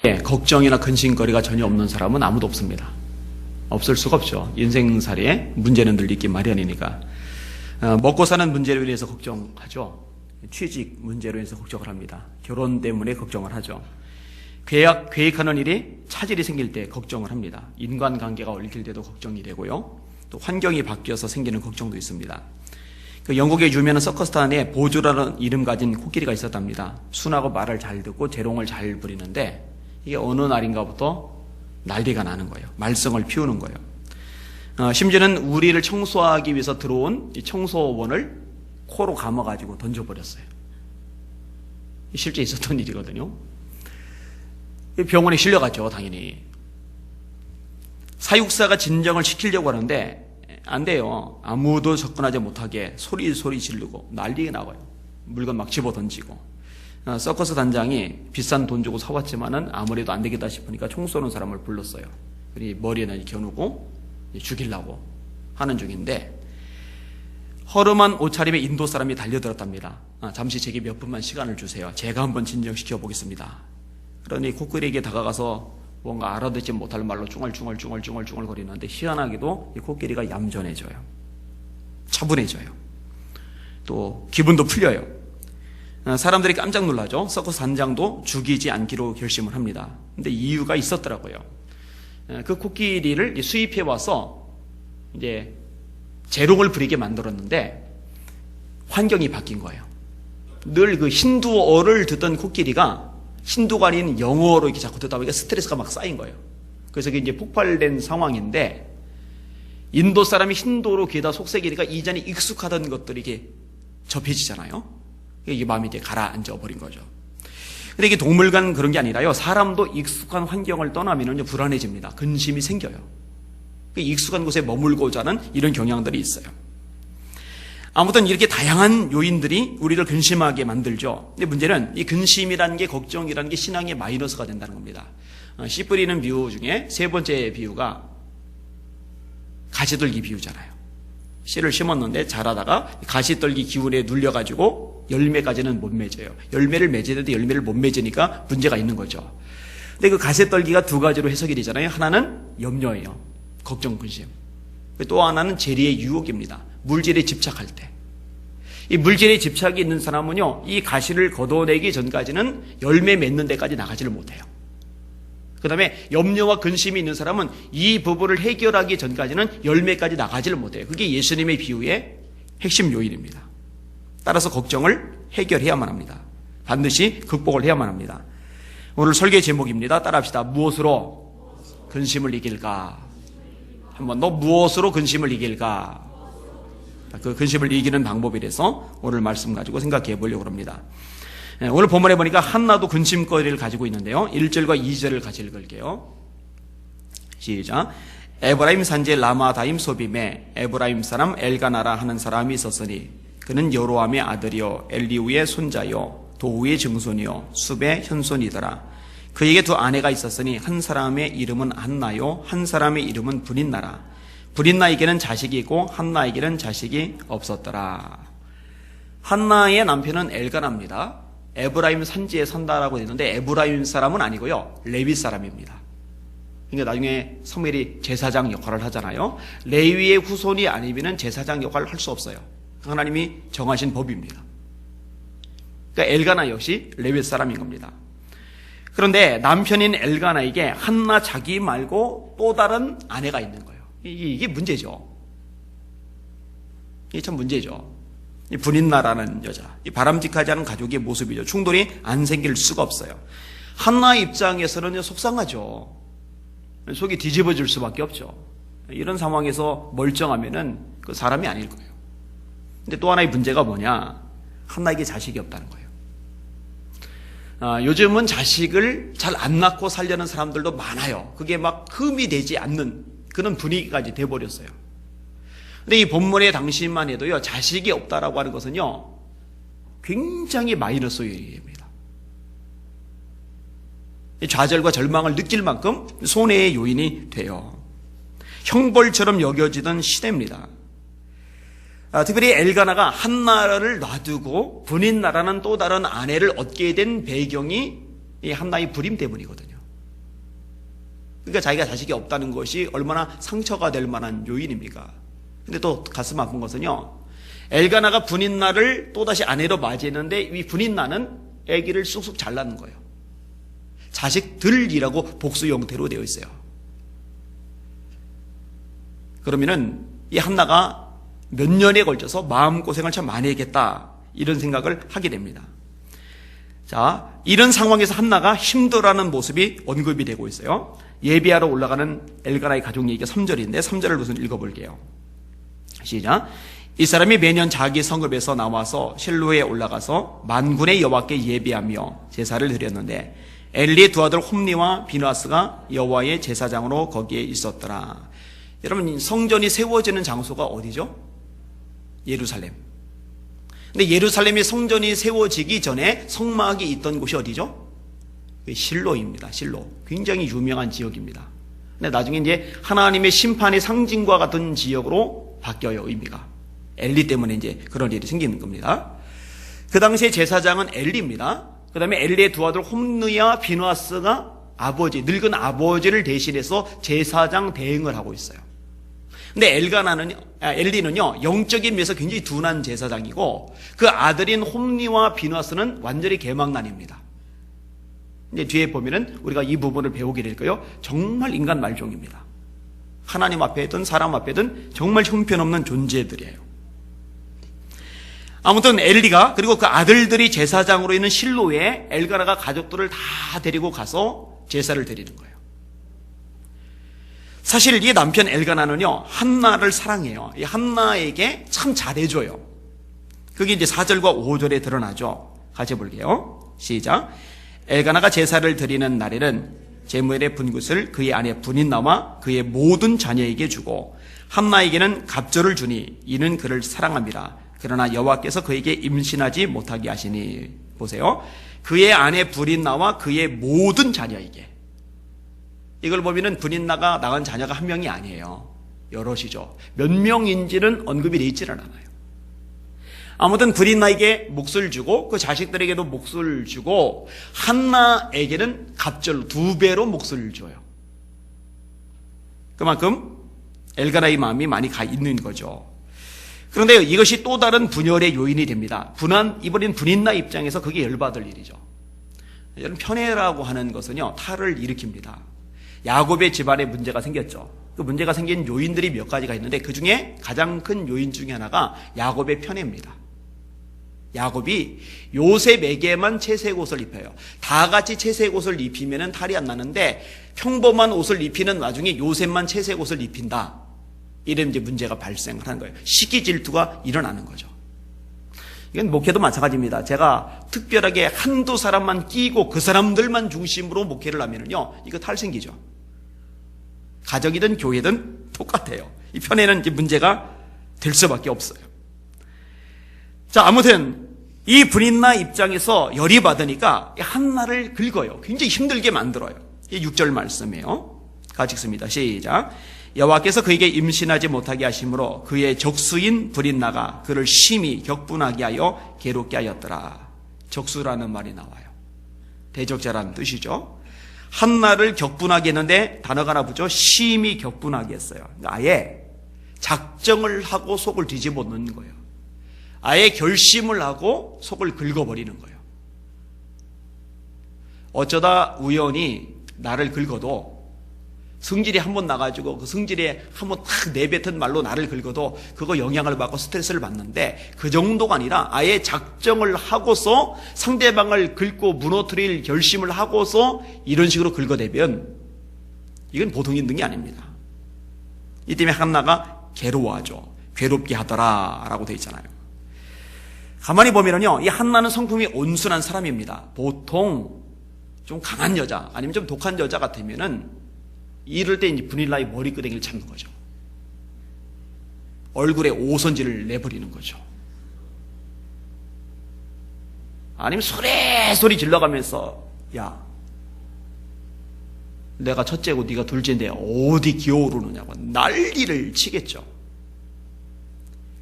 걱정이나 근심거리가 전혀 없는 사람은 아무도 없습니다. 없을 수가 없죠. 인생살이에 문제는 늘 있기 마련이니까. 먹고 사는 문제로 인해서 걱정하죠. 취직 문제로 인해서 걱정을 합니다. 결혼 때문에 걱정을 하죠. 계획하는 일이 차질이 생길 때 걱정을 합니다. 인간관계가 얽힐 때도 걱정이 되고요. 또 환경이 바뀌어서 생기는 걱정도 있습니다. 영국의 유명한 서커스단에 보조라는 이름 가진 코끼리가 있었답니다. 순하고 말을 잘 듣고 재롱을 잘 부리는데 이게 어느 날인가부터 난리가 나는 거예요. 말썽을 피우는 거예요. 심지어는 우리를 청소하기 위해서 들어온 이 청소원을 코로 감아가지고 던져버렸어요. 실제 있었던 일이거든요. 병원에 실려갔죠, 당연히. 사육사가 진정을 시키려고 하는데 안 돼요. 아무도 접근하지 못하게 소리 지르고 난리가 나와요. 물건 막 집어 던지고. 서커스 단장이 비싼 돈 주고 사왔지만은 아무래도 안 되겠다 싶으니까 총 쏘는 사람을 불렀어요. 머리에는 겨누고 죽이려고 하는 중인데 허름한 옷차림의 인도 사람이 달려들었답니다. 잠시 제게 몇 분만 시간을 주세요. 제가 한번 진정시켜 보겠습니다. 그러니 코끼리에게 다가가서 뭔가 알아듣지 못할 말로 쭝얼쭝얼 거리는데 희한하게도 이 코끼리가 얌전해져요. 차분해져요. 또 기분도 풀려요. 사람들이 깜짝 놀라죠. 서커스 단장도 죽이지 않기로 결심을 합니다. 근데 이유가 있었더라고요. 그 코끼리를 수입해 와서 이제 재롱을 부리게 만들었는데 환경이 바뀐 거예요. 늘 그 힌두어를 듣던 코끼리가 힌두가 아닌 영어로 이렇게 자꾸 듣다 보니까 스트레스가 막 쌓인 거예요. 그래서 그게 이제 폭발된 상황인데 인도 사람이 힌두어로 귀에다 속삭이니까 이전에 익숙하던 것들이 이게 접해지잖아요. 이게 마음이 이제 가라앉아 버린 거죠. 근데 이게 동물간 그런 게 아니라요. 사람도 익숙한 환경을 떠나면 불안해집니다. 근심이 생겨요. 익숙한 곳에 머물고자 하는 이런 경향들이 있어요. 아무튼 이렇게 다양한 요인들이 우리를 근심하게 만들죠. 근데 문제는 이 근심이라는 게 걱정이라는 게 신앙의 마이너스가 된다는 겁니다. 씨 뿌리는 비유 중에 세 번째 비유가 가시떨기 비유잖아요. 씨를 심었는데 자라다가 가시떨기 기운에 눌려가지고 열매까지는 못 맺어요. 열매를 맺어야 되는데 열매를 못 맺으니까 문제가 있는 거죠. 근데 그 가시떨기가 두 가지로 해석이 되잖아요. 하나는 염려예요. 걱정, 근심. 또 하나는 재리의 유혹입니다. 물질에 집착할 때. 이 물질에 집착이 있는 사람은요, 이 가시를 걷어내기 전까지는 열매 맺는 데까지 나가지를 못해요. 그 다음에 염려와 근심이 있는 사람은 이 부분을 해결하기 전까지는 열매까지 나가지를 못해요. 그게 예수님의 비유의 핵심 요인입니다. 따라서 걱정을 해결해야만 합니다. 반드시 극복을 해야만 합니다. 오늘 설계 제목입니다. 따라합시다. 무엇으로 근심을 이길까? 한번 더 무엇으로 근심을 이길까? 그 근심을 이기는 방법에 대해서 오늘 말씀 가지고 생각해 보려고 합니다. 오늘 본문에 보니까 한나도 근심거리를 가지고 있는데요. 1절과 2절을 같이 읽을게요. 시작. 에브라임 산지 라마다임 소빔에 에브라임 사람 엘가나라 하는 사람이 있었으니 그는 여로함의 아들이요 엘리우의 손자요 도우의 증손이요 숲의 현손이더라. 그에게 두 아내가 있었으니 한 사람의 이름은 한나요 한 사람의 이름은 브닛나라. 브릿나에게는 자식이 있고 한나에게는 자식이 없었더라. 한나의 남편은 엘가나입니다. 에브라임 산지에 산다라고 되는데 에브라임 사람은 아니고요. 레위 사람입니다. 그러니까 나중에 사무엘이 제사장 역할을 하잖아요. 레위의 후손이 아니면 제사장 역할을 할 수 없어요. 하나님이 정하신 법입니다. 그러니까 엘가나 역시 레위 사람인 겁니다. 그런데 남편인 엘가나에게 한나 자기 말고 또 다른 아내가 있는 거예요. 이게 문제죠. 이게 참 문제죠. 이 브닛나라는 여자, 이 바람직하지 않은 가족의 모습이죠. 충돌이 안 생길 수가 없어요. 한나 입장에서는 속상하죠. 속이 뒤집어질 수밖에 없죠. 이런 상황에서 멀쩡하면은 그 사람이 아닐 거예요. 근데 또 하나의 문제가 뭐냐? 한나에게 자식이 없다는 거예요. 요즘은 자식을 잘 안 낳고 살려는 사람들도 많아요. 그게 막 흠이 되지 않는 그런 분위기까지 돼버렸어요. 근데 이 본문의 당시만 해도요, 자식이 없다라고 하는 것은요, 굉장히 마이너스 요인입니다. 좌절과 절망을 느낄 만큼 손해의 요인이 돼요. 형벌처럼 여겨지던 시대입니다. 특별히 엘가나가 한나를 놔두고 브닛나라는 또 다른 아내를 얻게 된 배경이 이 한나의 불임 때문이거든요. 그러니까 자기가 자식이 없다는 것이 얼마나 상처가 될 만한 요인입니까? 근데 또 가슴 아픈 것은요, 엘가나가 분인나를 또다시 아내로 맞이했는데 이 분인나는 아기를 쑥쑥 잘 낳는 거예요. 자식들이라고 복수 형태로 되어 있어요. 그러면은 이 한나가 몇 년에 걸쳐서 마음고생을 참 많이 했겠다, 이런 생각을 하게 됩니다. 자, 이런 상황에서 한나가 힘들어하는 모습이 언급이 되고 있어요. 예비하러 올라가는 엘가나의 가족 얘기가 3절인데 3절을 우선 읽어볼게요. 시작. 이 사람이 매년 자기 성읍에서 나와서 실로에 올라가서 만군의 여호와께 예비하며 제사를 드렸는데 엘리의 두 아들 홈니와 비누아스가 여호와의 제사장으로 거기에 있었더라. 여러분, 성전이 세워지는 장소가 어디죠? 예루살렘. 근데 예루살렘의 성전이 세워지기 전에 성막이 있던 곳이 어디죠? 실로입니다. 실로. 굉장히 유명한 지역입니다. 근데 나중에 이제 하나님의 심판의 상징과 같은 지역으로 바뀌어요, 의미가. 엘리 때문에 이제 그런 일이 생기는 겁니다. 그 당시에 제사장은 엘리입니다. 그 다음에 엘리의 두 아들 홈느와 비누아스가 아버지, 늙은 아버지를 대신해서 제사장 대행을 하고 있어요. 근데 엘리는요, 영적인 면에서 굉장히 둔한 제사장이고, 그 아들인 홈니와 비누아스는 완전히 개망난입니다. 이제 뒤에 보면은 우리가 이 부분을 배우게 될 거예요. 정말 인간 말종입니다. 하나님 앞에든 사람 앞에든 정말 형편없는 존재들이에요. 아무튼 엘리가, 그리고 그 아들들이 제사장으로 있는 실로에 엘가나가 가족들을 다 데리고 가서 제사를 드리는 거예요. 사실 이 남편 엘가나는요, 한나를 사랑해요. 이 한나에게 참 잘해줘요. 그게 이제 4절과 5절에 드러나죠. 같이 볼게요. 시작. 엘가나가 제사를 드리는 날에는 제무엘의 분깃을 그의 아내 분인나와 그의 모든 자녀에게 주고 한나에게는 갑절을 주니 이는 그를 사랑함이라. 그러나 여호와께서 그에게 임신하지 못하게 하시니. 보세요. 그의 아내 분인나와 그의 모든 자녀에게. 이걸 보면은 분인나가 낳은 자녀가 한 명이 아니에요. 여럿이죠. 몇 명인지는 언급이 되어 있지는 않아요. 아무튼 분인나에게 몫을 주고 그 자식들에게도 몫을 주고 한나에게는 갑절로 2배로 몫을 줘요. 그만큼 엘가나의 마음이 많이 가 있는 거죠. 그런데 이것이 또 다른 분열의 요인이 됩니다. 이번엔 분인나 입장에서 그게 열받을 일이죠. 여러분, 편애라고 하는 것은요, 탈을 일으킵니다. 야곱의 집안에 문제가 생겼죠. 그 문제가 생긴 요인들이 몇 가지가 있는데 그 중에 가장 큰 요인 중에 하나가 야곱의 편애입니다. 야곱이 요셉에게만 채색 옷을 입혀요. 다 같이 채색 옷을 입히면 탈이 안 나는데 평범한 옷을 입히는 와중에 요셉만 채색 옷을 입힌다. 이런 이제 문제가 발생을 하는 거예요. 시기 질투가 일어나는 거죠. 이건 목회도 마찬가지입니다. 제가 특별하게 한두 사람만 끼고 그 사람들만 중심으로 목회를 하면요, 이거 탈 생기죠. 가정이든 교회든 똑같아요. 이 편에는 이제 문제가 될 수밖에 없어요. 자, 아무튼 이 분인나 입장에서 열이 받으니까 한나를 긁어요. 굉장히 힘들게 만들어요. 이 6절 말씀이에요. 같이 읽습니다. 시작. 여호와께서 그에게 임신하지 못하게 하심으로 그의 적수인 분인나가 그를 심히 격분하게 하여 괴롭게 하였더라. 적수라는 말이 나와요. 대적자라는 뜻이죠. 한나를 격분하게 했는데 단어가 하나 붙죠. 심히 격분하게 했어요. 아예 작정을 하고 속을 뒤집어 놓는 거예요. 아예 결심을 하고 속을 긁어버리는 거예요. 어쩌다 우연히 나를 긁어도, 성질이 한번 나가지고 그 성질에 한번 탁 내뱉은 말로 나를 긁어도 그거 영향을 받고 스트레스를 받는데, 그 정도가 아니라 아예 작정을 하고서 상대방을 긁고 무너뜨릴 결심을 하고서 이런 식으로 긁어대면 이건 보통 인등이 아닙니다. 이 때문에 한나가 괴로워하죠. 괴롭게 하더라 라고 되어 있잖아요. 가만히 보면요, 이 한나는 성품이 온순한 사람입니다. 보통 좀 강한 여자 아니면 좀 독한 여자 같으면은 이럴 때 이제 분일나의 머리끄댕이를 잡는 거죠. 얼굴에 오선지를 내버리는 거죠. 아니면 소리 질러가면서, 야, 내가 첫째고 네가 둘째인데 어디 기어오르느냐고 난리를 치겠죠.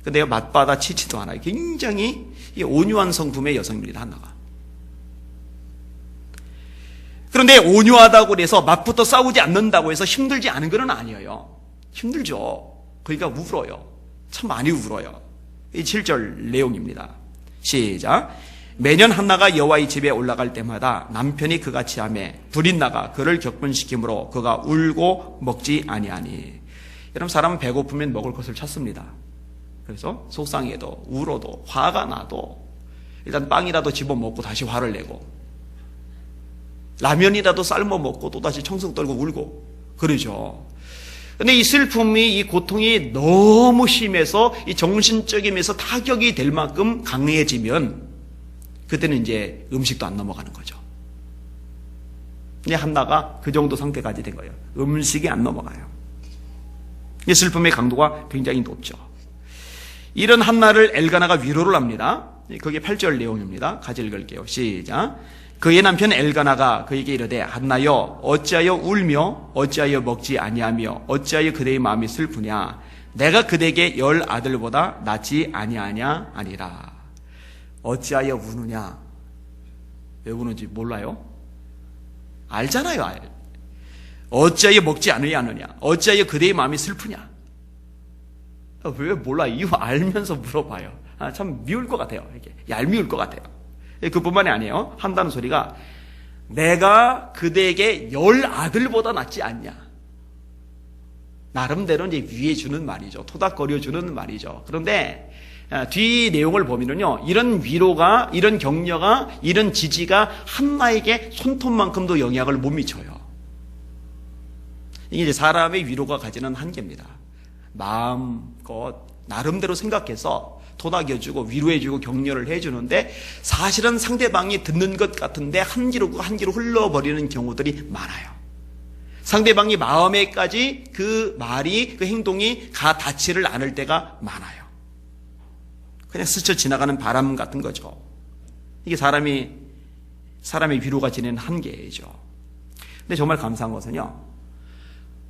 내가 맞받아 치지도 않아요. 굉장히 온유한 성품의 여성입니다, 한나가. 그런데 온유하다고 해서 맞붙어 싸우지 않는다고 해서 힘들지 않은 건 아니에요. 힘들죠. 그러니까 울어요. 참 많이 울어요. 이 7절 내용입니다. 시작. 매년 한나가 여호와의 집에 올라갈 때마다 남편이 그같이 하며 불이 나가 그를 격분시키므로 그가 울고 먹지 아니하니. 여러분, 사람은 배고프면 먹을 것을 찾습니다. 그래서 속상해도 울어도 화가 나도 일단 빵이라도 집어먹고 다시 화를 내고, 라면이라도 삶아 먹고 또다시 청승 떨고 울고 그러죠. 근데 이 슬픔이, 이 고통이 너무 심해서 이 정신적이면서 타격이 될 만큼 강해지면 그때는 이제 음식도 안 넘어가는 거죠. 근데 한나가 그 정도 상태까지 된 거예요. 음식이 안 넘어가요. 이 슬픔의 강도가 굉장히 높죠. 이런 한나를 엘가나가 위로를 합니다. 그게 8절 내용입니다. 같이 읽을게요. 시작. 그의 남편 엘가나가 그에게 이르되 한나여 어찌하여 울며 어찌하여 먹지 아니하며 어찌하여 그대의 마음이 슬프냐. 내가 그대에게 10 아들보다 낫지 아니하냐 아니라. 어찌하여 우느냐. 왜 우는지 몰라요? 알잖아요. 어찌하여 먹지 않으냐. 어찌하여 그대의 마음이 슬프냐. 왜 몰라요? 이유 알면서 물어봐요. 참 미울 것 같아요. 이렇게 얄미울 것 같아요. 그뿐만이 아니에요. 한다는 소리가 내가 그대에게 10 아들보다 낫지 않냐. 나름대로 이제 위해 주는 말이죠. 토닥거려 주는 말이죠. 그런데 뒤 내용을 보면은요, 이런 위로가, 이런 격려가, 이런 지지가 한나에게 손톱만큼도 영향을 못 미쳐요. 이게 이제 사람의 위로가 가지는 한계입니다. 마음껏 나름대로 생각해서 토닥여주고 위로해주고 격려를 해주는데 사실은 상대방이 듣는 것 같은데 한 귀로 흘러버리는 경우들이 많아요. 상대방이 마음에까지 그 말이, 그 행동이 가 닿지를 않을 때가 많아요. 그냥 스쳐 지나가는 바람 같은 거죠. 이게 사람의 위로가 지니는 한계죠. 근데 정말 감사한 것은요,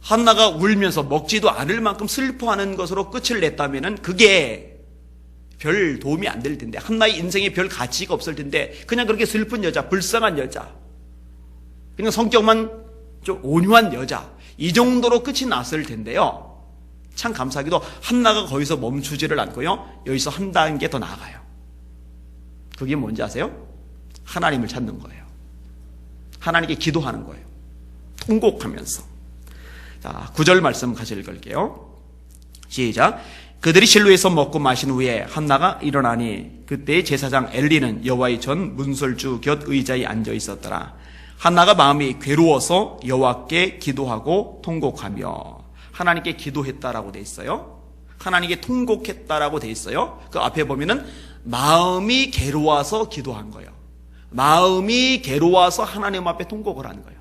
한나가 울면서 먹지도 않을 만큼 슬퍼하는 것으로 끝을 냈다면은 그게 별 도움이 안 될 텐데, 한나의 인생에 별 가치가 없을 텐데, 그냥 그렇게 슬픈 여자, 불쌍한 여자, 그냥 성격만 좀 온유한 여자, 이 정도로 끝이 났을 텐데요. 참 감사하게도 한나가 거기서 멈추지를 않고요, 여기서 한 단계 더 나아가요. 그게 뭔지 아세요? 하나님을 찾는 거예요. 하나님께 기도하는 거예요. 통곡하면서. 자, 9절 말씀 같이 읽을게요. 시작. 그들이 실로에서 먹고 마신 후에 한나가 일어나니 그때 제사장 엘리는 여호와의 전 문설주 곁 의자에 앉아 있었더라. 한나가 마음이 괴로워서 여호와께 기도하고 통곡하며. 하나님께 기도했다라고 돼 있어요. 하나님께 통곡했다라고 돼 있어요. 그 앞에 보면은 마음이 괴로워서 기도한 거예요. 마음이 괴로워서 하나님 앞에 통곡을 하는 거예요.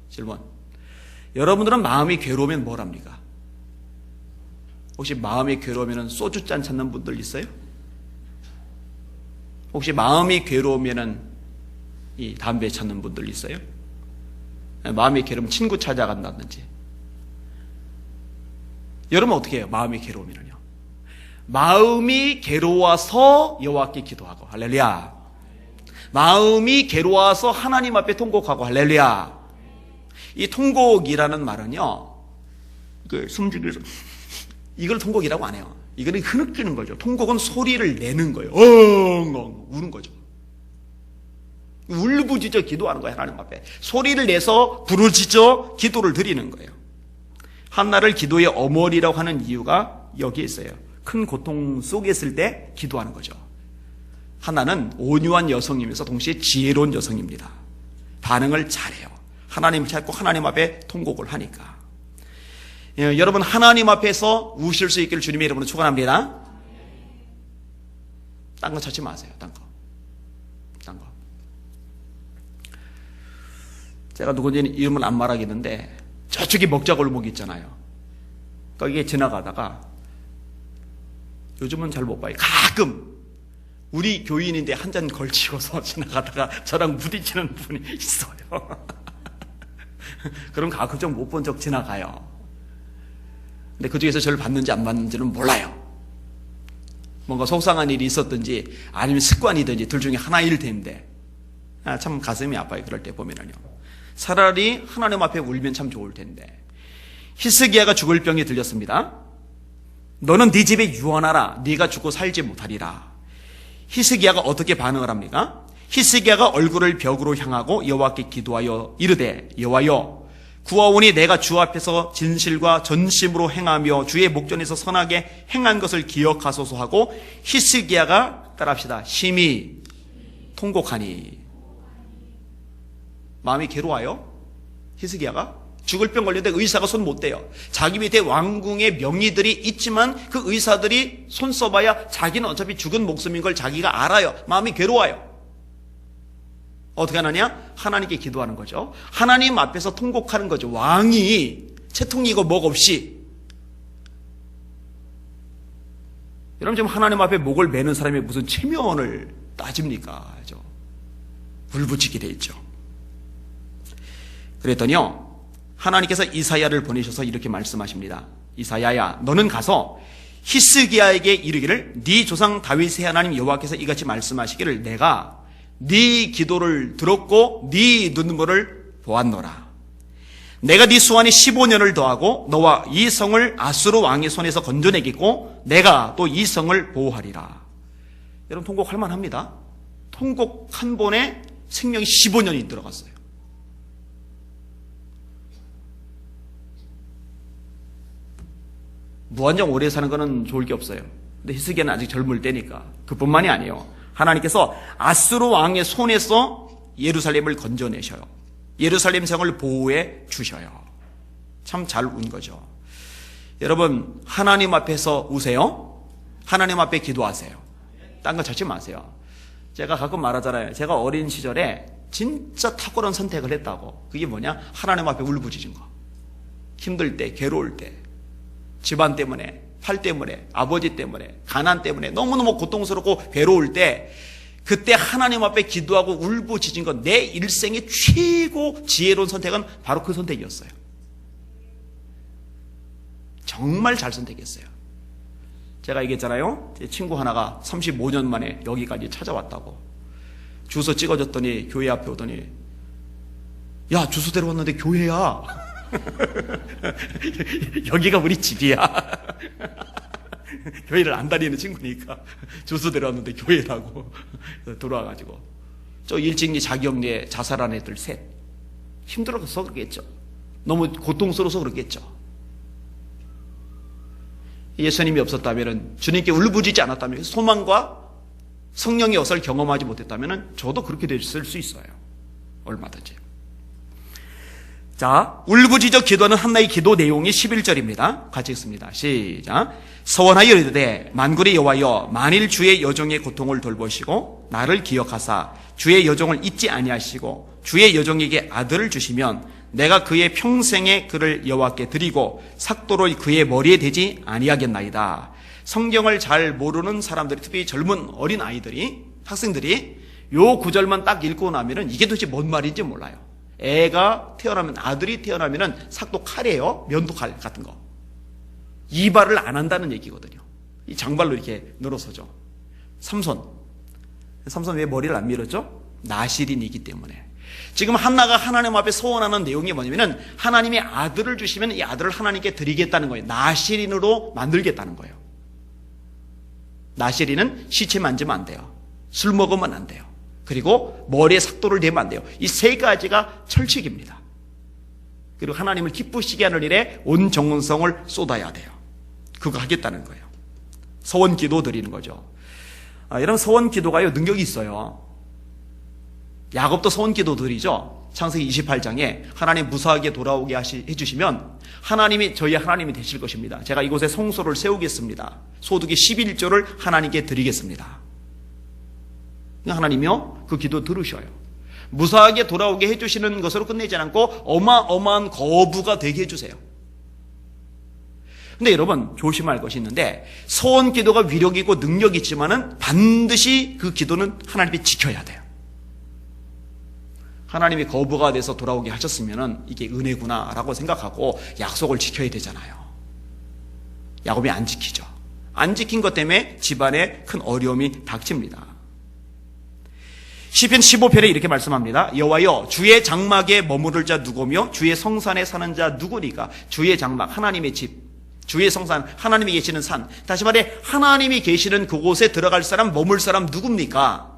질문. 여러분들은 마음이 괴로우면 뭘 합니까? 혹시 마음이 괴로우면 소주잔 찾는 분들 있어요? 혹시 마음이 괴로우면 이 담배 찾는 분들 있어요? 마음이 괴로우면 친구 찾아간다든지. 여러분 어떻게 해요? 마음이 괴로우면요. 마음이 괴로워서 여호와께 기도하고 할렐루야. 마음이 괴로워서 하나님 앞에 통곡하고 할렐루야. 이 통곡이라는 말은요, 숨죽여서 이걸 통곡이라고 안 해요. 이거는 흐느끼는 거죠. 통곡은 소리를 내는 거예요. 엉엉 우는 거죠. 울부짖어 기도하는 거예요. 하나님 앞에 소리를 내서 부르짖어 기도를 드리는 거예요. 한나를 기도의 어머니라고 하는 이유가 여기에 있어요. 큰 고통 속에 있을 때 기도하는 거죠. 한나는 온유한 여성이면서 동시에 지혜로운 여성입니다. 반응을 잘해요. 하나님을 찾고 하나님 앞에 통곡을 하니까. 여러분 하나님 앞에서 우실 수 있기를 주님의 이름으로 축원합니다. 딴 거 찾지 마세요. 딴 거. 제가 누군지 이름은 안 말하겠는데 저쪽에 먹자골목 있잖아요. 거기에 지나가다가 요즘은 잘 못 봐요. 가끔 우리 교인인데 한 잔 걸치고서 지나가다가 저랑 부딪히는 분이 있어요. 그럼 가끔 좀 못 본 적 지나가요. 근데 그중에서 저를 받는지 안 받는지는 몰라요. 뭔가 속상한 일이 있었든지 아니면 습관이든지 둘 중에 하나일 텐데 참 가슴이 아파요. 그럴 때 보면은요. 차라리 하나님 앞에 울면 참 좋을 텐데. 히스기야가 죽을 병이 들렸습니다. 너는 네 집에 유언하라. 네가 죽고 살지 못하리라. 히스기야가 어떻게 반응을 합니까? 히스기야가 얼굴을 벽으로 향하고 여호와께 기도하여 이르되 여호와여 구하오니 내가 주 앞에서 진실과 전심으로 행하며 주의 목전에서 선하게 행한 것을 기억하소서 하고 히스기야가 따라합시다. 심히 통곡하니. 마음이 괴로워요. 히스기야가 죽을 병 걸렸는데 의사가 손 못 대요. 자기 밑에 왕궁의 명의들이 있지만 그 의사들이 손 써봐야 자기는 어차피 죽은 목숨인 걸 자기가 알아요. 마음이 괴로워요. 어떻게 하느냐? 하나님께 기도하는 거죠. 하나님 앞에서 통곡하는 거죠. 왕이 채통이고 목 없이. 여러분 지금 하나님 앞에 목을 매는 사람이 무슨 체면을 따집니까? 울부짖게 돼 있죠. 그랬더니요, 하나님께서 이사야를 보내셔서 이렇게 말씀하십니다. 이사야야, 너는 가서 히스기야에게 이르기를 네 조상 다윗의 하나님 여호와께서 이같이 말씀하시기를 내가 네 기도를 들었고 네 눈물을 보았노라. 내가 네 수완이 15년을 더하고 너와 이 성을 아수르 왕의 손에서 건져내겠고 내가 또 이 성을 보호하리라. 여러분 통곡할 만합니다. 통곡 한 번에 생명이 15년이 들어갔어요. 무한정 오래 사는 거는 좋을 게 없어요. 근데 히스기야는 아직 젊을 때니까. 그뿐만이 아니에요. 하나님께서 아수르 왕의 손에서 예루살렘을 건져내셔요. 예루살렘 성을 보호해 주셔요. 참 잘 운 거죠. 여러분 하나님 앞에서 우세요. 하나님 앞에 기도하세요. 딴 거 찾지 마세요. 제가 가끔 말하잖아요. 제가 어린 시절에 진짜 탁월한 선택을 했다고. 그게 뭐냐? 하나님 앞에 울부짖은 거. 힘들 때, 괴로울 때, 집안 때문에, 팔 때문에, 아버지 때문에, 가난 때문에 너무너무 고통스럽고 괴로울 때 그때 하나님 앞에 기도하고 울부짖은 건 내 일생의 최고 지혜로운 선택은 바로 그 선택이었어요. 정말 잘 선택했어요. 제가 얘기했잖아요. 제 친구 하나가 35년 만에 여기까지 찾아왔다고. 주소 찍어줬더니 교회 앞에 오더니 야 주소 데려왔는데 교회야. 여기가 우리 집이야. 교회를 안 다니는 친구니까 주소 데려왔는데 교회라고. 돌아와가지고 저 일찍이 자기형제 자살한 애들 셋. 힘들어서 그러겠죠. 너무 고통스러워서 그러겠죠. 예수님이 없었다면, 주님께 울부짖지 않았다면, 소망과 성령의 것을 경험하지 못했다면 저도 그렇게 됐을 수 있어요. 얼마든지. 자, 울부짖어 기도하는 한나의 기도 내용이 11절입니다. 같이 읽습니다. 시작. 서원하여 이르되 만군의 여호와여 만일 주의 여종의 고통을 돌보시고 나를 기억하사 주의 여종을 잊지 아니하시고 주의 여종에게 아들을 주시면 내가 그의 평생의 그를 여호와께 드리고 삭도로 그의 머리에 대지 아니하겠나이다. 성경을 잘 모르는 사람들이, 특히 젊은 어린 아이들이, 학생들이 요 구절만 딱 읽고 나면은 이게 도대체 뭔 말인지 몰라요. 애가 태어나면, 아들이 태어나면은 삭도 칼이에요. 면도 칼 같은 거. 이발을 안 한다는 얘기거든요. 이 장발로 이렇게 늘어서죠. 삼손 왜 머리를 안 밀었죠? 나실인이기 때문에. 지금 한나가 하나님 앞에 소원하는 내용이 뭐냐면 하나님이 아들을 주시면 이 아들을 하나님께 드리겠다는 거예요. 나실인으로 만들겠다는 거예요. 나실인은 시체 만지면 안 돼요. 술 먹으면 안 돼요. 그리고 머리에 삭도를 대면 안 돼요. 이 세 가지가 철칙입니다. 그리고 하나님을 기쁘시게 하는 일에 온 정성을 쏟아야 돼요. 그거 하겠다는 거예요. 서원 기도 드리는 거죠. 이런 서원 기도가요, 능력이 있어요. 야곱도 서원 기도 드리죠. 창세기 28장에 하나님 무사하게 돌아오게 해주시면 하나님이 저희 하나님이 되실 것입니다. 제가 이곳에 성소를 세우겠습니다. 소득이 11조를 하나님께 드리겠습니다. 하나님이요, 그 기도 들으셔요. 무사하게 돌아오게 해주시는 것으로 끝내지 않고 어마어마한 거부가 되게 해주세요. 근데 여러분 조심할 것이 있는데, 서원 기도가 위력이 있고 능력이 있지만은 반드시 그 기도는 하나님이 지켜야 돼요. 하나님이 거부가 돼서 돌아오게 하셨으면은 이게 은혜구나라고 생각하고 약속을 지켜야 되잖아요. 야곱이 안 지키죠. 안 지킨 것 때문에 집안에 큰 어려움이 닥칩니다. 시편 15편에 이렇게 말씀합니다. 여호와여, 주의 장막에 머무를 자 누구며 주의 성산에 사는 자 누구니까? 주의 장막, 하나님의 집, 주의 성산, 하나님이 계시는 산. 다시 말해 하나님이 계시는 그곳에 들어갈 사람, 머물 사람 누굽니까?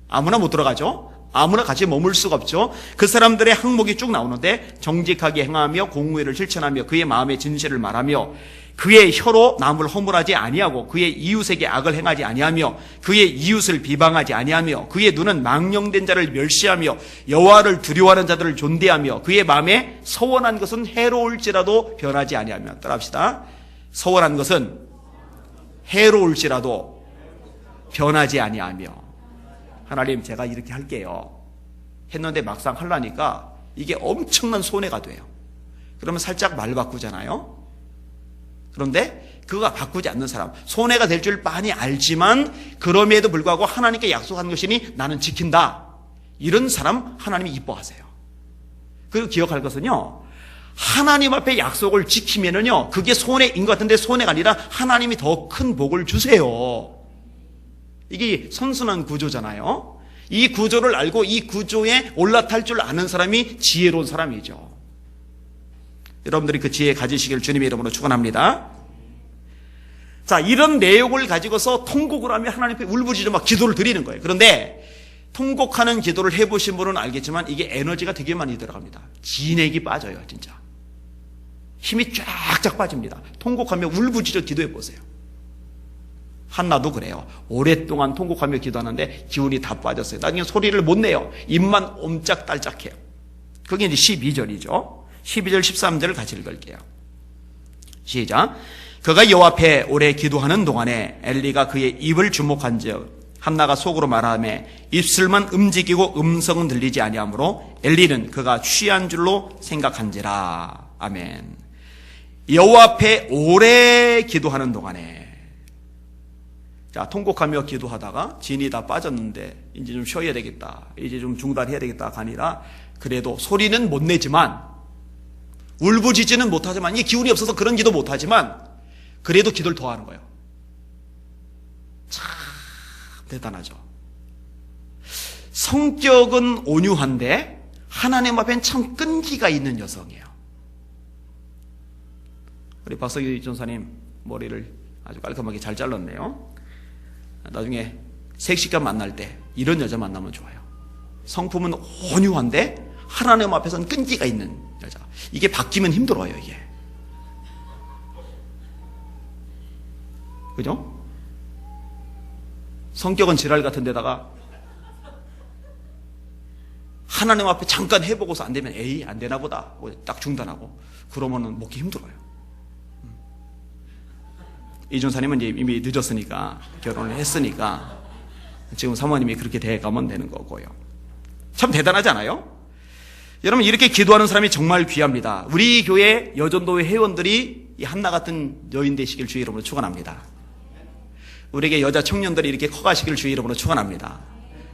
아무나 못 들어가죠. 아무나 같이 머물 수가 없죠. 그 사람들의 항목이 쭉 나오는데, 정직하게 행하며 공의를 실천하며 그의 마음의 진실을 말하며 그의 혀로 남을 허물하지 아니하고 그의 이웃에게 악을 행하지 아니하며 그의 이웃을 비방하지 아니하며 그의 눈은 망령된 자를 멸시하며 여호와를 두려워하는 자들을 존대하며 그의 마음에 서원한 것은 해로울지라도 변하지 아니하며. 따라합시다. 서원한 것은 해로울지라도 변하지 아니하며. 하나님, 제가 이렇게 할게요 했는데 막상 하려니까 이게 엄청난 손해가 돼요. 그러면 살짝 말 바꾸잖아요. 그런데 그가 바꾸지 않는 사람, 손해가 될 줄 빤히 알지만 그럼에도 불구하고 하나님께 약속한 것이니 나는 지킨다, 이런 사람 하나님이 이뻐하세요. 그리고 기억할 것은요, 하나님 앞에 약속을 지키면은요, 그게 손해인 것 같은데 손해가 아니라 하나님이 더 큰 복을 주세요. 이게 선순환 구조잖아요. 이 구조를 알고 이 구조에 올라탈 줄 아는 사람이 지혜로운 사람이죠. 여러분들이 그 지혜 가지시길 주님의 이름으로 축원합니다. 자, 이런 내용을 가지고서 통곡을 하며 하나님 앞에 울부짖어 막 기도를 드리는 거예요. 그런데 통곡하는 기도를 해보신 분은 알겠지만 이게 에너지가 되게 많이 들어갑니다. 진액이 빠져요. 진짜 힘이 쫙쫙 빠집니다. 통곡하며 울부짖어 기도해 보세요. 한나도 그래요. 오랫동안 통곡하며 기도하는데 기운이 다 빠졌어요. 나중에 소리를 못 내요. 입만 옴짝달짝해요. 그게 이제 12절이죠. 12절 13절을 같이 읽을게요. 시작. 그가 여호와 앞에 오래 기도하는 동안에 엘리가 그의 입을 주목한즉 한나가 속으로 말하며 입술만 움직이고 음성은 들리지 아니하므로 엘리는 그가 취한 줄로 생각한지라. 아멘. 여호와 앞에 오래 기도하는 동안에, 자, 통곡하며 기도하다가 진이 다 빠졌는데 이제 좀 쉬어야 되겠다, 이제 좀 중단해야 되겠다가 아니라 그래도 소리는 못 내지만, 울부짖지는 못하지만, 이게 기운이 없어서 그런 기도 못하지만 그래도 기도를 더 하는 거예요. 참 대단하죠. 성격은 온유한데 하나님 앞엔 참 끈기가 있는 여성이에요. 우리 박석희 전사님 머리를 아주 깔끔하게 잘 잘랐네요. 나중에 색시가 만날 때 이런 여자 만나면 좋아요. 성품은 온유한데 하나님 앞에서는 끈기가 있는 여자. 이게 바뀌면 힘들어요, 이게. 그죠? 성격은 지랄 같은 데다가 하나님 앞에 잠깐 해보고서 안 되면 에이 안 되나 보다 딱 중단하고 그러면은 먹기 힘들어요. 이준사님은 이제 이미 늦었으니까, 결혼을 했으니까 지금 사모님이 그렇게 돼가면 되는 거고요. 참 대단하지 않아요? 여러분, 이렇게 기도하는 사람이 정말 귀합니다. 우리 교회 여전도회 회원들이 이 한나 같은 여인 되시길 주의 이름으로 축원합니다. 우리에게 여자 청년들이 이렇게 커가시길 주의 이름으로 축원합니다.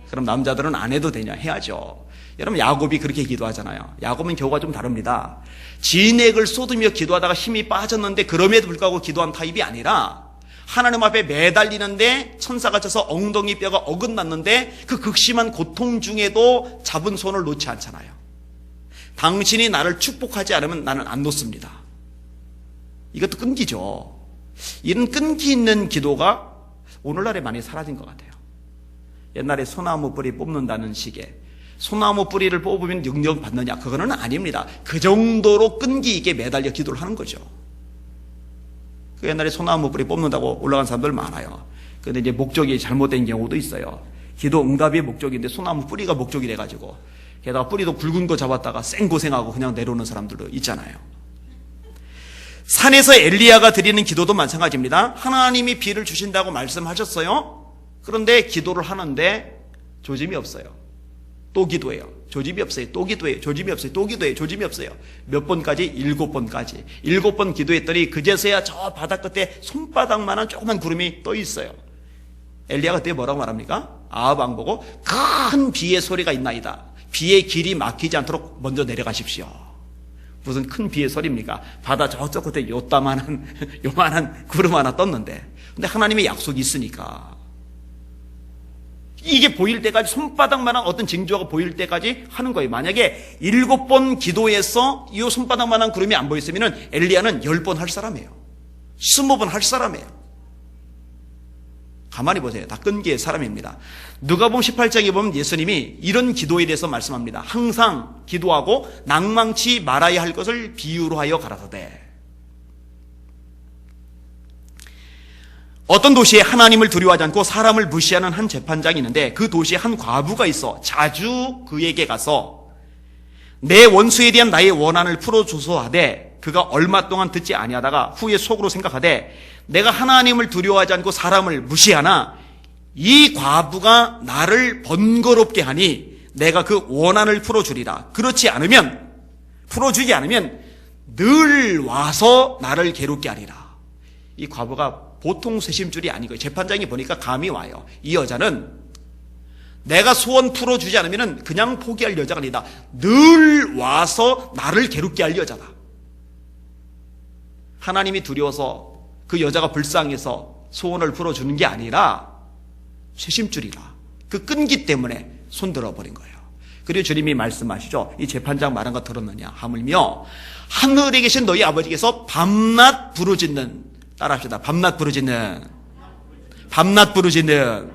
그럼 남자들은 안 해도 되냐? 해야죠. 여러분, 야곱이 그렇게 기도하잖아요. 야곱은 경우가 좀 다릅니다. 진액을 쏟으며 기도하다가 힘이 빠졌는데 그럼에도 불구하고 기도한 타입이 아니라 하나님 앞에 매달리는데 천사가 쳐서 엉덩이 뼈가 어긋났는데 그 극심한 고통 중에도 잡은 손을 놓지 않잖아요. 당신이 나를 축복하지 않으면 나는 안 놓습니다. 이것도 끈기죠. 이런 끈기 있는 기도가 오늘날에 많이 사라진 것 같아요. 옛날에 소나무 뿌리 뽑는다는 식의 소나무 뿌리를 뽑으면 능력 받느냐, 그거는 아닙니다. 그 정도로 끈기 있게 매달려 기도를 하는 거죠. 그 옛날에 소나무 뿌리 뽑는다고 올라간 사람들 많아요. 그런데 이제 목적이 잘못된 경우도 있어요. 기도 응답이 목적인데 소나무 뿌리가 목적이 돼가지고 게다가 뿌리도 굵은 거 잡았다가 생고생하고 그냥 내려오는 사람들도 있잖아요. 산에서 엘리야가 드리는 기도도 마찬가지입니다. 하나님이 비를 주신다고 말씀하셨어요. 그런데 기도를 하는데 조짐이 없어요. 또 기도해요. 조짐이 없어요. 또 기도해요. 조짐이 없어요. 또 기도해요. 조짐이 없어요. 몇 번까지? 7번까지. 7번 기도했더니 그제서야 저 바다 끝에 손바닥만한 조그만 구름이 떠 있어요. 엘리야가 그때 뭐라고 말합니까? 아합 왕 보고 큰 비의 소리가 있나이다. 비의 길이 막히지 않도록 먼저 내려가십시오. 무슨 큰 비의 소리입니까? 바다 저쪽 끝에 요만한 구름 하나 떴는데. 근데 하나님의 약속이 있으니까 이게 보일 때까지, 손바닥만한 어떤 징조가 보일 때까지 하는 거예요. 만약에 7번 기도해서 이 손바닥만한 구름이 안 보였으면 엘리야는 10번 할 사람이에요. 20번 할 사람이에요. 가만히 보세요. 다 끈기의 사람입니다. 누가복음 18장에 보면 예수님이 이런 기도에 대해서 말씀합니다. 항상 기도하고 낭망치 말아야 할 것을 비유로 하여 가라사대. 어떤 도시에 하나님을 두려워하지 않고 사람을 무시하는 한 재판장이 있는데 그 도시에 한 과부가 있어 자주 그에게 가서 내 원수에 대한 나의 원한을 풀어줘서 하되 그가 얼마 동안 듣지 아니하다가 후에 속으로 생각하되 내가 하나님을 두려워하지 않고 사람을 무시하나 이 과부가 나를 번거롭게 하니 내가 그 원한을 풀어주리라. 그렇지 않으면, 풀어주지 않으면 늘 와서 나를 괴롭게 하리라. 이 과부가 보통 쇄심줄이 아니고요. 재판장이 보니까 감이 와요. 이 여자는 내가 소원 풀어주지 않으면 그냥 포기할 여자가 아니다. 늘 와서 나를 괴롭게 할 여자다. 하나님이 두려워서 그 여자가 불쌍해서 소원을 풀어주는 게 아니라 쇄심줄이라. 그 끈기 때문에 손들어 버린 거예요. 그리고 주님이 말씀하시죠. 이 재판장 말한 거 들었느냐 하물며 하늘에 계신 너희 아버지께서 밤낮 부르짖는, 따라합시다. 밤낮 부르짖는. 밤낮 부르짖는.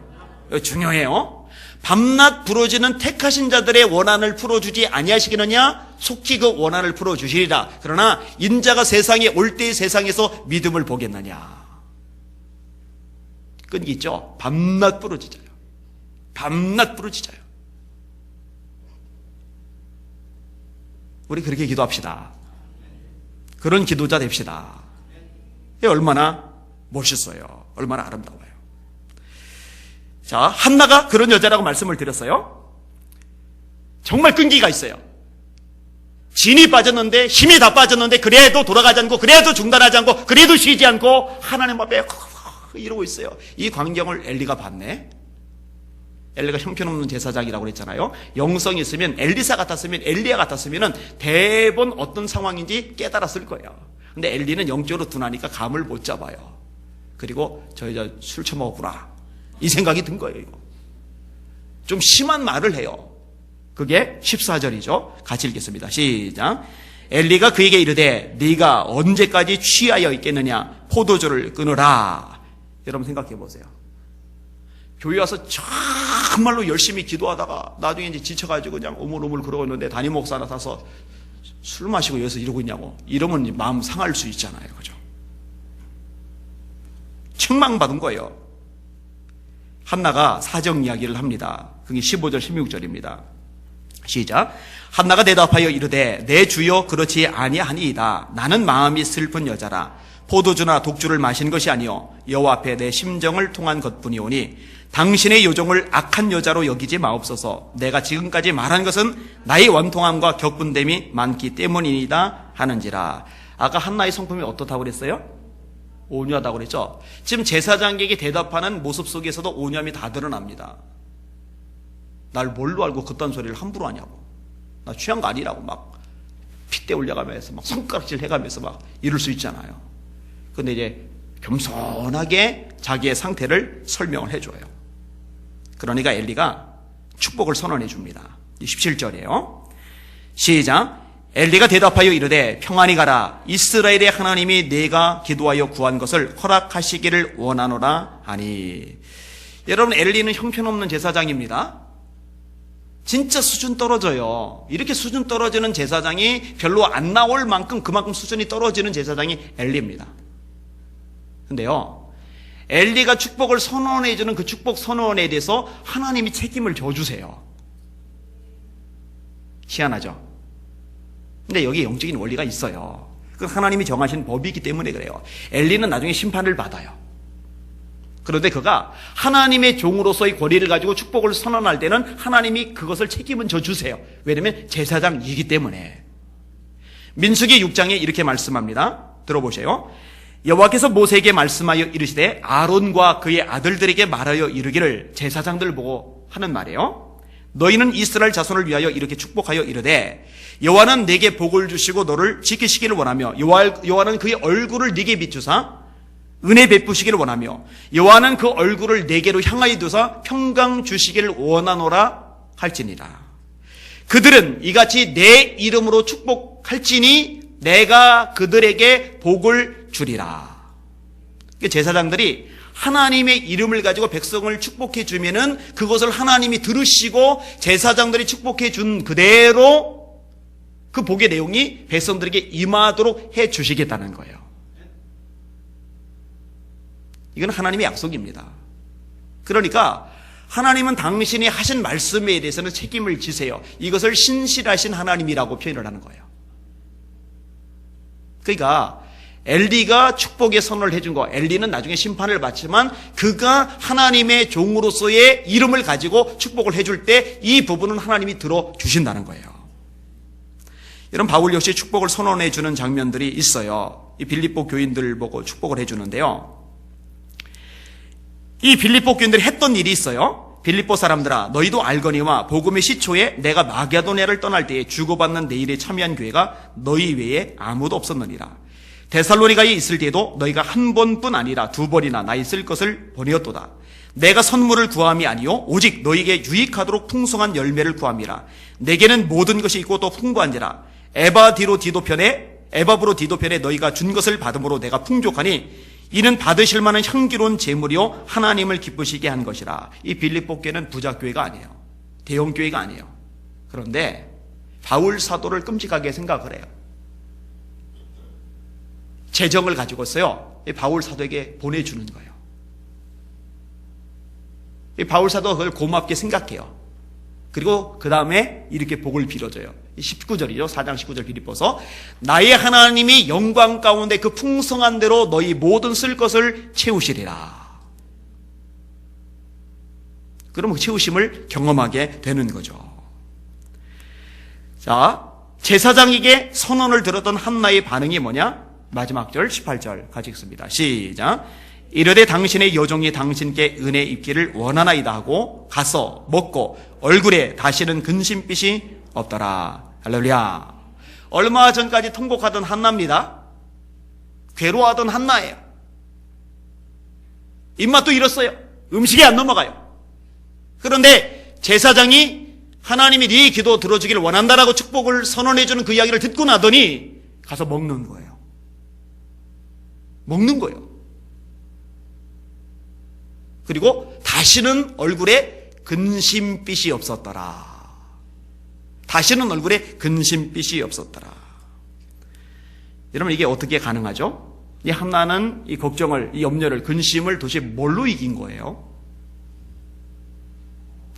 이거 중요해요. 밤낮 부르짖는 택하신 자들의 원한을 풀어주지 아니하시겠느냐? 속히 그 원한을 풀어주시리라. 그러나 인자가 세상에 올 때의 세상에서 믿음을 보겠느냐? 끈기 있죠? 밤낮 부르짖어요. 밤낮 부르짖어요. 우리 그렇게 기도합시다. 그런 기도자 됩시다. 얼마나 멋있어요. 얼마나 아름다워요. 자, 한나가 그런 여자라고 말씀을 드렸어요. 정말 끈기가 있어요. 진이 빠졌는데, 힘이 다 빠졌는데 그래도 돌아가지 않고, 그래도 중단하지 않고, 그래도 쉬지 않고 하나님 앞에 이러고 있어요. 이 광경을 엘리가 봤네. 엘리가 형편없는 제사장이라고 그랬잖아요. 영성이 있으면, 엘리사 같았으면, 엘리야 같았으면 대번 어떤 상황인지 깨달았을 거예요. 근데 엘리는 영적으로 둔하니까 감을 못 잡아요. 그리고 저 여자 술 처먹었구나, 이 생각이 든 거예요. 좀 심한 말을 해요. 그게 14절이죠. 같이 읽겠습니다. 시작. 엘리가 그에게 이르되 네가 언제까지 취하여 있겠느냐? 포도주를 끊으라. 여러분 생각해 보세요. 교회 와서 정말로 열심히 기도하다가 나중에 이제 지쳐가지고 그냥 오물오물 그러고 있는데 담임 목사 하나 타서 술 마시고 여기서 이러고 있냐고, 이러면 마음 상할 수 있잖아요. 그죠? 책망받은 거예요. 한나가 사정 이야기를 합니다. 그게 15절 16절입니다. 시작. 한나가 대답하여 이르되 내 주여 그렇지 아니하니이다. 나는 마음이 슬픈 여자라. 포도주나 독주를 마신 것이 아니요 여호와 앞에 내 심정을 통한 것뿐이오니 당신의 요정을 악한 여자로 여기지 마옵소서. 내가 지금까지 말한 것은 나의 원통함과 격분됨이 많기 때문이다 하는지라. 아까 한나의 성품이 어떻다고 그랬어요? 온유하다고 그랬죠. 지금 제사장에게 대답하는 모습 속에서도 온유함이 다 드러납니다. 날 뭘로 알고 그딴 소리를 함부로 하냐고, 나 취한 거 아니라고 막 핏대 올려가면서 막 손가락질 해가면서 막 이럴 수 있잖아요. 근데 이제 겸손하게 자기의 상태를 설명을 해줘요. 그러니까 엘리가 축복을 선언해 줍니다. 17절이에요. 시작. 엘리가 대답하여 이르되 평안히 가라. 이스라엘의 하나님이 내가 기도하여 구한 것을 허락하시기를 원하노라 하니. 여러분, 엘리는 형편없는 제사장입니다. 진짜 수준 떨어져요. 이렇게 수준 떨어지는 제사장이 별로 안 나올 만큼 그만큼 수준이 떨어지는 제사장이 엘리입니다. 근데요, 엘리가 축복을 선언해주는 그 축복 선언에 대해서 하나님이 책임을 져주세요. 희한하죠? 근데 여기 영적인 원리가 있어요. 그 하나님이 정하신 법이기 때문에 그래요. 엘리는 나중에 심판을 받아요. 그런데 그가 하나님의 종으로서의 권위를 가지고 축복을 선언할 때는 하나님이 그것을 책임은 져주세요. 왜냐하면 제사장이기 때문에. 민수기 6장에 이렇게 말씀합니다. 들어보세요. 여호와께서 모세에게 말씀하여 이르시되 아론과 그의 아들들에게 말하여 이르기를, 제사장들 보고 하는 말이에요. 너희는 이스라엘 자손을 위하여 이렇게 축복하여 이르되 여호와는 내게 복을 주시고 너를 지키시기를 원하며 여호와는 그의 얼굴을 네게 비추사 은혜 베푸시기를 원하며 여호와는 그 얼굴을 내게로 향하여 두사 평강 주시기를 원하노라 할지니라. 그들은 이같이 내 이름으로 축복할지니 내가 그들에게 복을 주리라. 제사장들이 하나님의 이름을 가지고 백성을 축복해 주면은 그것을 하나님이 들으시고 제사장들이 축복해 준 그대로 그 복의 내용이 백성들에게 임하도록 해 주시겠다는 거예요. 이건 하나님의 약속입니다. 그러니까 하나님은 당신이 하신 말씀에 대해서는 책임을 지세요. 이것을 신실하신 하나님이라고 표현을 하는 거예요. 그러니까 엘리가 축복의 선언을 해준 거, 엘리는 나중에 심판을 받지만 그가 하나님의 종으로서의 이름을 가지고 축복을 해줄 때 이 부분은 하나님이 들어주신다는 거예요. 이런 바울 역시 축복을 선언해 주는 장면들이 있어요. 이 빌립보 교인들 보고 축복을 해주는데요. 이 빌립보 교인들이 했던 일이 있어요. 빌립보 사람들아, 너희도 알거니와 복음의 시초에 내가 마게도냐를 떠날 때에 주고받는 내 일에 참여한 교회가 너희 외에 아무도 없었느니라. 데살로니가에 있을 때에도 너희가 한 번뿐 아니라 두 번이나 나 있을 것을 보내었도다. 내가 선물을 구함이 아니요 오직 너희에게 유익하도록 풍성한 열매를 구함이라. 내게는 모든 것이 있고 또 풍부한지라. 에바브로 디도편에 너희가 준 것을 받음으로 내가 풍족하니 이는 받으실 만한 향기로운 제물이요 하나님을 기쁘시게 한 것이라. 이 빌립보 교회는 부자교회가 아니에요. 대형교회가 아니에요. 그런데 바울 사도를 끔찍하게 생각을 해요. 재정을 가지고서요 바울 사도에게 보내주는 거예요. 바울 사도가 그걸 고맙게 생각해요. 그리고 그 다음에 이렇게 복을 빌어줘요. 19절이죠. 4장 19절 빌립보서. 나의 하나님이 영광 가운데 그 풍성한 대로 너희 모든 쓸 것을 채우시리라. 그럼 그 채우심을 경험하게 되는 거죠. 자, 제사장에게 선언을 들었던 한나의 반응이 뭐냐? 마지막 절 18절 같이 읽습니다. 시작. 이르되 당신의 여종이 당신께 은혜 입기를 원하나이다 하고 가서 먹고 얼굴에 다시는 근심빛이 없더라. 할렐루야. 얼마 전까지 통곡하던 한나입니다. 괴로워하던 한나예요. 입맛도 잃었어요. 음식이 안 넘어가요. 그런데 제사장이 하나님이 네 기도 들어주기를 원한다라고 축복을 선언해주는 그 이야기를 듣고 나더니 가서 먹는 거예요. 먹는 거예요. 그리고 다시는 얼굴에 근심빛이 없었더라. 다시는 얼굴에 근심빛이 없었더라. 여러분, 이게 어떻게 가능하죠? 이 한나는 이 걱정을, 이 염려를, 근심을 도대체 뭘로 이긴 거예요?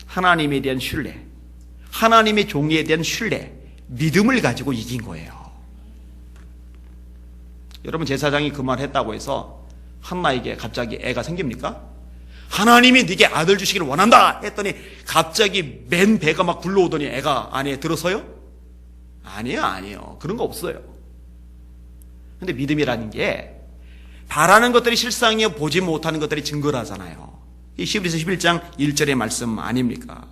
하나님에 대한 신뢰, 하나님의 종에 대한 신뢰, 믿음을 가지고 이긴 거예요. 여러분, 제사장이 그 말 했다고 해서 한나에게 갑자기 애가 생깁니까? 하나님이 네게 아들 주시기를 원한다 했더니 갑자기 맨 배가 막 굴러오더니 애가 안에 들어서요? 아니에요. 그런 거 없어요. 근데 믿음이라는 게 바라는 것들이 실상이요 보지 못하는 것들이 증거라잖아요. 이 히브리서 11장 1절의 말씀 아닙니까?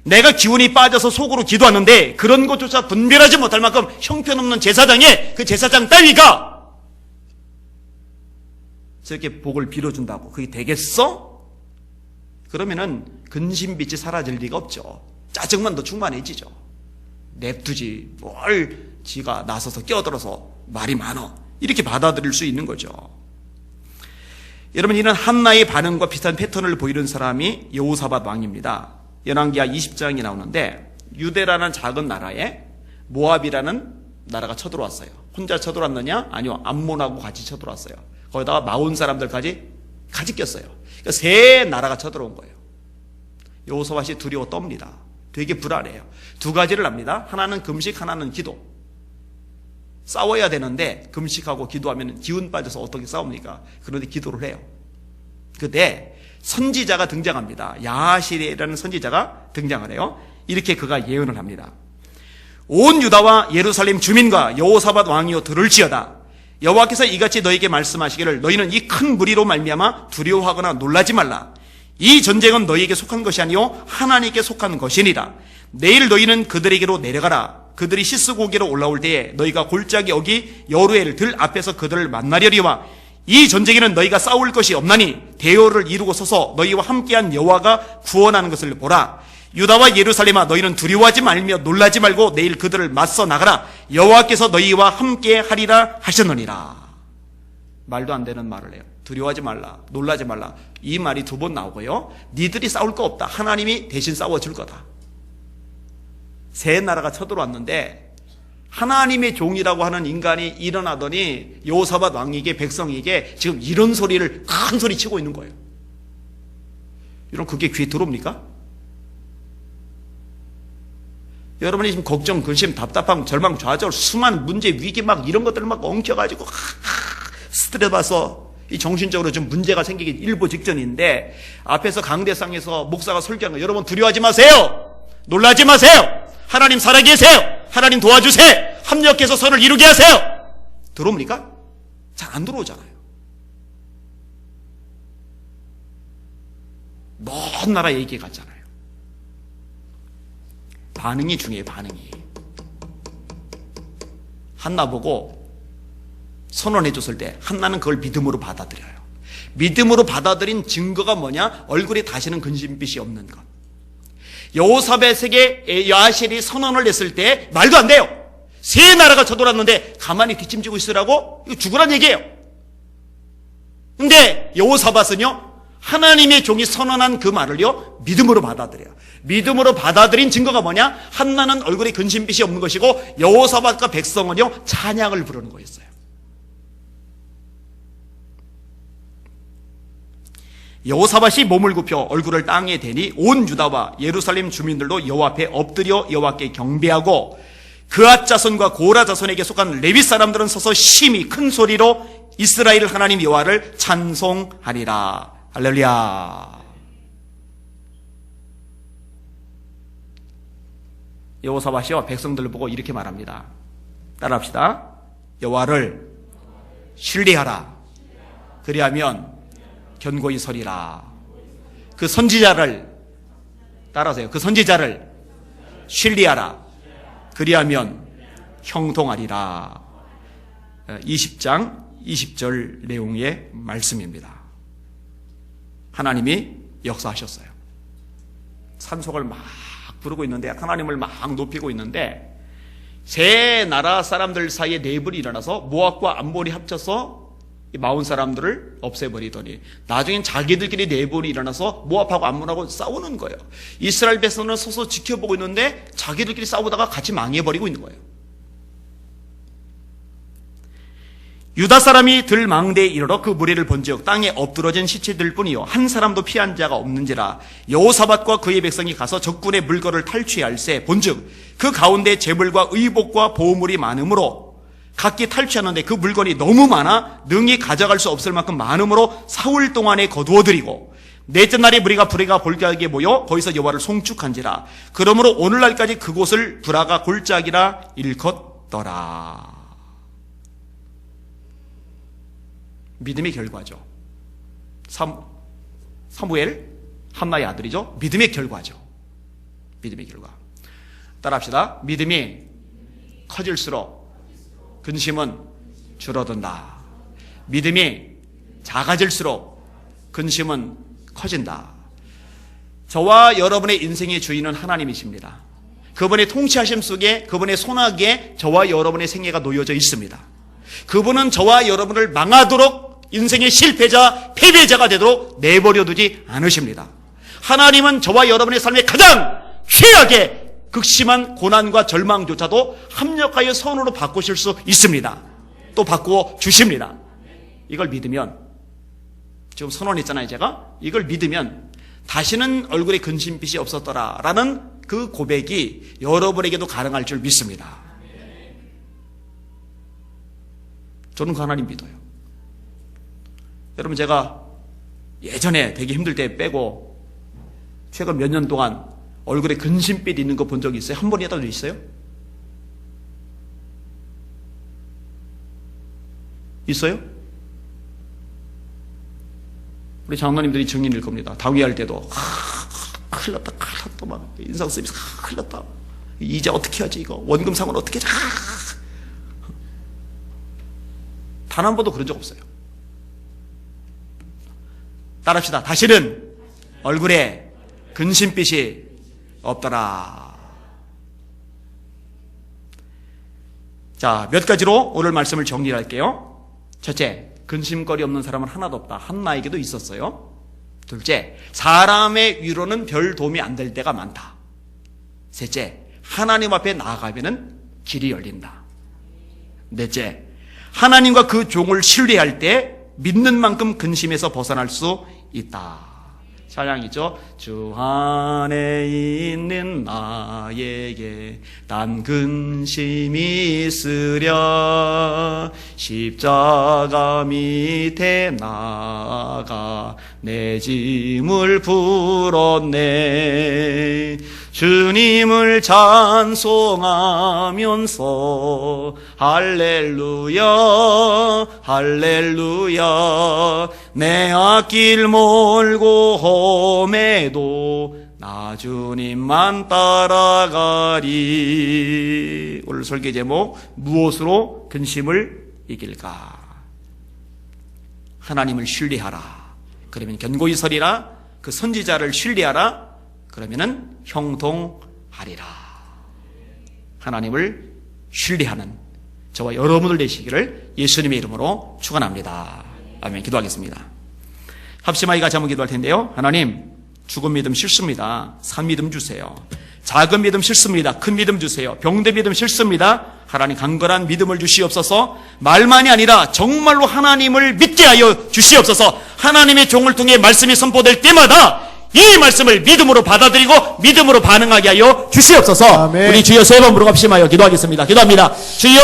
내가 기운이 빠져서 속으로 기도하는데 그런 것조차 분별하지 못할 만큼 형편없는 제사장의 그 제사장 따위가 저렇게 복을 빌어준다고 그게 되겠어? 그러면은 근심빛이 사라질 리가 없죠. 짜증만 더 충만해지죠. 냅두지 뭘 지가 나서서 끼어들어서 말이 많어 이렇게 받아들일 수 있는 거죠. 여러분, 이런 한나의 반응과 비슷한 패턴을 보이는 사람이 여호사밧 왕입니다. 열왕기하 20장이 나오는데 유대라는 작은 나라에 모압이라는 나라가 쳐들어왔어요. 혼자 쳐들어왔느냐? 아니요, 암몬하고 같이 쳐들어왔어요. 거기다가 마온 사람들까지 같이 꼈어요. 그러니까 세 나라가 쳐들어온 거예요. 여호사밧이 두려워 떱니다. 되게 불안해요. 두 가지를 합니다. 하나는 금식, 하나는 기도. 싸워야 되는데 금식하고 기도하면 기운 빠져서 어떻게 싸웁니까? 그런데 기도를 해요. 그때 선지자가 등장합니다. 야하실이라는 선지자가 등장을 해요. 이렇게 그가 예언을 합니다. 온 유다와 예루살렘 주민과 여호사밧 왕이여 들을지어다. 여호와께서 이같이 너에게 말씀하시기를 너희는 이 큰 무리로 말미암아 두려워하거나 놀라지 말라. 이 전쟁은 너희에게 속한 것이 아니요 하나님께 속한 것이니라. 내일 너희는 그들에게로 내려가라. 그들이 시스고기로 올라올 때에 너희가 골짜기 여기 여루엘 들 앞에서 그들을 만나려리와 이 전쟁에는 너희가 싸울 것이 없나니 대열을 이루고 서서 너희와 함께한 여호와가 구원하는 것을 보라. 유다와 예루살렘아 너희는 두려워하지 말며 놀라지 말고 내일 그들을 맞서 나가라. 여호와께서 너희와 함께 하리라 하셨느니라. 말도 안 되는 말을 해요. 두려워하지 말라, 놀라지 말라. 이 말이 2번 나오고요. 니들이 싸울 거 없다. 하나님이 대신 싸워줄 거다. 세 나라가 쳐들어왔는데 하나님의 종이라고 하는 인간이 일어나더니 여호사밧 왕에게 백성에게 지금 이런 소리를 큰 소리 치고 있는 거예요. 여러분 그게 귀에 들어옵니까? 여러분이 지금 걱정, 근심, 답답함, 절망, 좌절, 수많은 문제, 위기 막 이런 것들을 막 엉켜가지고 스트레스 받아서 이 정신적으로 좀 문제가 생기기 일보 직전인데 앞에서 강대상에서 목사가 설교하는 거 여러분 두려워하지 마세요. 놀라지 마세요. 하나님 살아계세요. 하나님 도와주세요. 합력해서 선을 이루게 하세요. 들어옵니까? 잘 안 들어오잖아요. 먼 나라 얘기 같잖아요. 반응이 중요해요. 반응이. 한나 보고 선언해 줬을 때 한나는 그걸 믿음으로 받아들여요. 믿음으로 받아들인 증거가 뭐냐? 얼굴에 다시는 근심빛이 없는 것. 여호사밧에게 야하실이 선언을 했을 때 말도 안 돼요. 세 나라가 쳐들어왔는데 가만히 뒷짐지고 있으라고? 이거 죽으란 얘기예요. 근데 여호사밧은요 하나님의 종이 선언한 그 말을요 믿음으로 받아들여요. 믿음으로 받아들인 증거가 뭐냐? 한나는 얼굴에 근심빛이 없는 것이고 여호사밧과 백성은요 찬양을 부르는 거였어요. 여호사밧이 몸을 굽혀 얼굴을 땅에 대니 온 유다와 예루살렘 주민들도 여호와 앞에 엎드려 여호와께 경배하고 그앗 자손과 고라 자손에게 속한 레위 사람들은 서서 심히 큰 소리로 이스라엘 하나님 여호와를 찬송하리라. 할렐루야. 여호사밧이요 백성들을 보고 이렇게 말합니다. 따라합시다. 여호와를 신뢰하라. 그리하면 견고히 서리라. 그 선지자를 따라하세요. 그 선지자를 신뢰하라. 그리하면 형통하리라. 20장 20절 내용의 말씀입니다. 하나님이 역사하셨어요. 산속을 막 부르고 있는데 하나님을 막 높이고 있는데 세 나라 사람들 사이에 내분이 일어나서 모압과 암몬이 합쳐서 마온 사람들을 없애버리더니 나중엔 자기들끼리 내분이 일어나서 모압하고 암몬하고 싸우는 거예요. 이스라엘 백성은 서서 지켜보고 있는데 자기들끼리 싸우다가 같이 망해버리고 있는 거예요. 유다 사람이 들 망대에 이르러 그 무리를 본즉 땅에 엎드러진 시체들 뿐이요 한 사람도 피한 자가 없는지라. 여호사밧과 그의 백성이 가서 적군의 물건을 탈취할세 본즉 그 가운데 재물과 의복과 보물이 많으므로 각기 탈취하는데 그 물건이 너무 많아 능히 가져갈 수 없을 만큼 많으므로 사흘 동안에 거두어들이고 넷째 날에 무리가 불에가 골짜기에 모여 거기서 여호와를 송축한지라. 그러므로 오늘날까지 그곳을 불화가 골짜기라 일컫더라. 믿음의 결과죠. 사무엘 한나의 아들이죠. 믿음의 결과죠. 믿음의 결과. 따라합시다. 믿음이 커질수록 근심은 줄어든다. 믿음이 작아질수록 근심은 커진다. 저와 여러분의 인생의 주인은 하나님이십니다. 그분의 통치하심 속에 그분의 손아귀에 저와 여러분의 생애가 놓여져 있습니다. 그분은 저와 여러분을 망하도록 인생의 실패자, 패배자가 되도록 내버려 두지 않으십니다. 하나님은 저와 여러분의 삶에 가장 최악의 극심한 고난과 절망조차도 합력하여 선으로 바꾸실 수 있습니다. 또 바꾸어 주십니다. 이걸 믿으면, 지금 선언했잖아요 제가. 이걸 믿으면 다시는 얼굴에 근심빛이 없었더라 라는 그 고백이 여러분에게도 가능할 줄 믿습니다. 저는 그 하나님 믿어요. 여러분 제가 예전에 되게 힘들 때 빼고 최근 몇 년 동안 얼굴에 근심빛 있는 거 본 적이 있어요? 한 번이라도 있어요? 있어요? 우리 장로님들이 증인일 겁니다. 당위할 때도 큰일 났다 막 인상 쓰면서 큰일 났다 이제 어떻게 하지 이거 원금상은 어떻게 하지? 단 한 번도 그런 적 없어요. 따라합시다. 다시는 얼굴에 근심빛이 없더라. 자, 몇 가지로 오늘 말씀을 정리할게요. 첫째, 근심거리 없는 사람은 하나도 없다. 한나에게도 있었어요. 둘째, 사람의 위로는 별 도움이 안 될 때가 많다. 셋째, 하나님 앞에 나아가면은 길이 열린다. 넷째, 하나님과 그 종을 신뢰할 때 믿는 만큼 근심에서 벗어날 수 있다. 찬양이죠. 주 안에 있는 나에게 난 근심이 있으랴. 십자가 밑에 나아가 내 짐을 풀었네. 주님을 찬송하면서 할렐루야 할렐루야 내 앞길 몰고 험해도 나 주님만 따라가리. 오늘 설교 제목 무엇으로 근심을 이길까? 하나님을 신뢰하라. 그러면 견고히 서리라. 그 선지자를 신뢰하라. 그러면은 형통하리라. 하나님을 신뢰하는 저와 여러분들 되시기를 예수님의 이름으로 축원합니다. 아멘. 기도하겠습니다. 합심하여 같이 한번 기도할 텐데요. 하나님, 죽은 믿음 싫습니다. 산 믿음 주세요. 작은 믿음 싫습니다. 큰 믿음 주세요. 병든 믿음 싫습니다. 하나님 강건한 믿음을 주시옵소서. 말만이 아니라 정말로 하나님을 믿게 하여 주시옵소서. 하나님의 종을 통해 말씀이 선포될 때마다 이 말씀을 믿음으로 받아들이고 믿음으로 반응하게 하여 주시옵소서. 아멘. 우리 주여 세 번 부르고 합심하여 기도하겠습니다. 기도합니다. 주여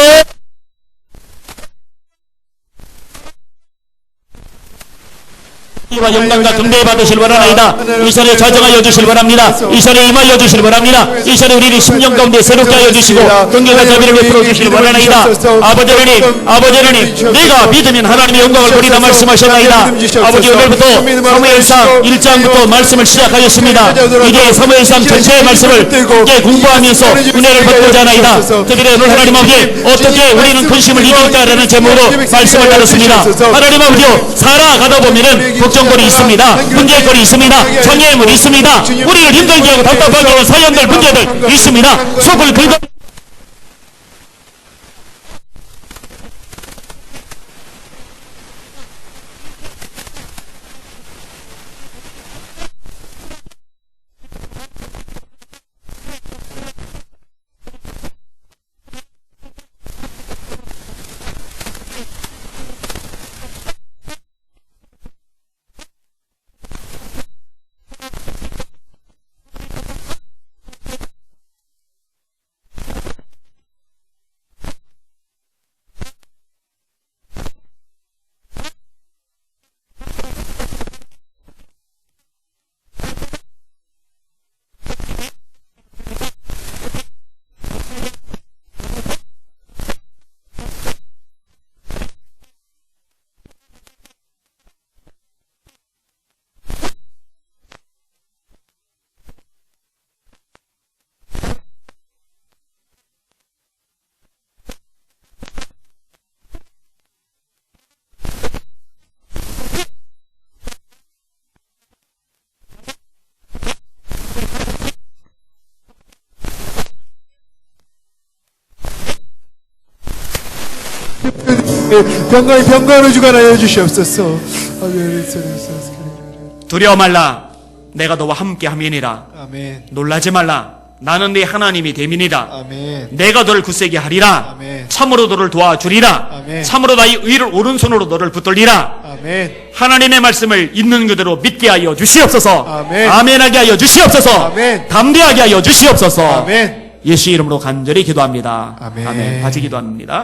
와 영광과 경배 받으실 원하나이다. 이 시간에 좌정하여 주실 원합니다. 이 시간에 임하여 주실 원합니다. 이 시간에 우리를 심령 가운데 새롭게 하여 주시고 경계가 자비를 베풀어 주실 원하나이다. 아버지 하나님 내가 믿으면 하나님의 영광을 보리라 말씀하셨나이다. 아버지 오늘부터 사무엘상 1장부터 말씀을 시작하였습니다. 이제 사무엘상 전체의 말씀을 함께 공부하면서 은혜를 받고자 하나이다. 특별히 오늘 하나님 아버지 어떻게 우리는 근심을 이길까라는 제목으로 말씀을 나눴습니다. 하나님 아버지 살아가다 보면은 걱정거리 있습니다. 문제거리 있습니다. 장애물 있습니다. 우리를 힘들게 하고 답답하게 하는 사연들 문제들 있습니다. 속을 긁어 병거를 주관하여 주시옵소서. 두려워 말라. 내가 너와 함께 함이니라. 아멘. 놀라지 말라. 나는 네 하나님이 됨이니라. 아멘. 내가 너를 굳세게 하리라. 아멘. 참으로 너를 도와주리라. 아멘. 참으로 나의 의를 오른손으로 너를 붙들리라. 아멘. 하나님의 말씀을 있는 그대로 믿게 하여 주시옵소서. 아멘. 아멘하게 하여 주시옵소서. 아멘. 담대하게 하여 주시옵소서. 아멘. 예수 이름으로 간절히 기도합니다. 아멘. 아멘. 같이 기도합니다.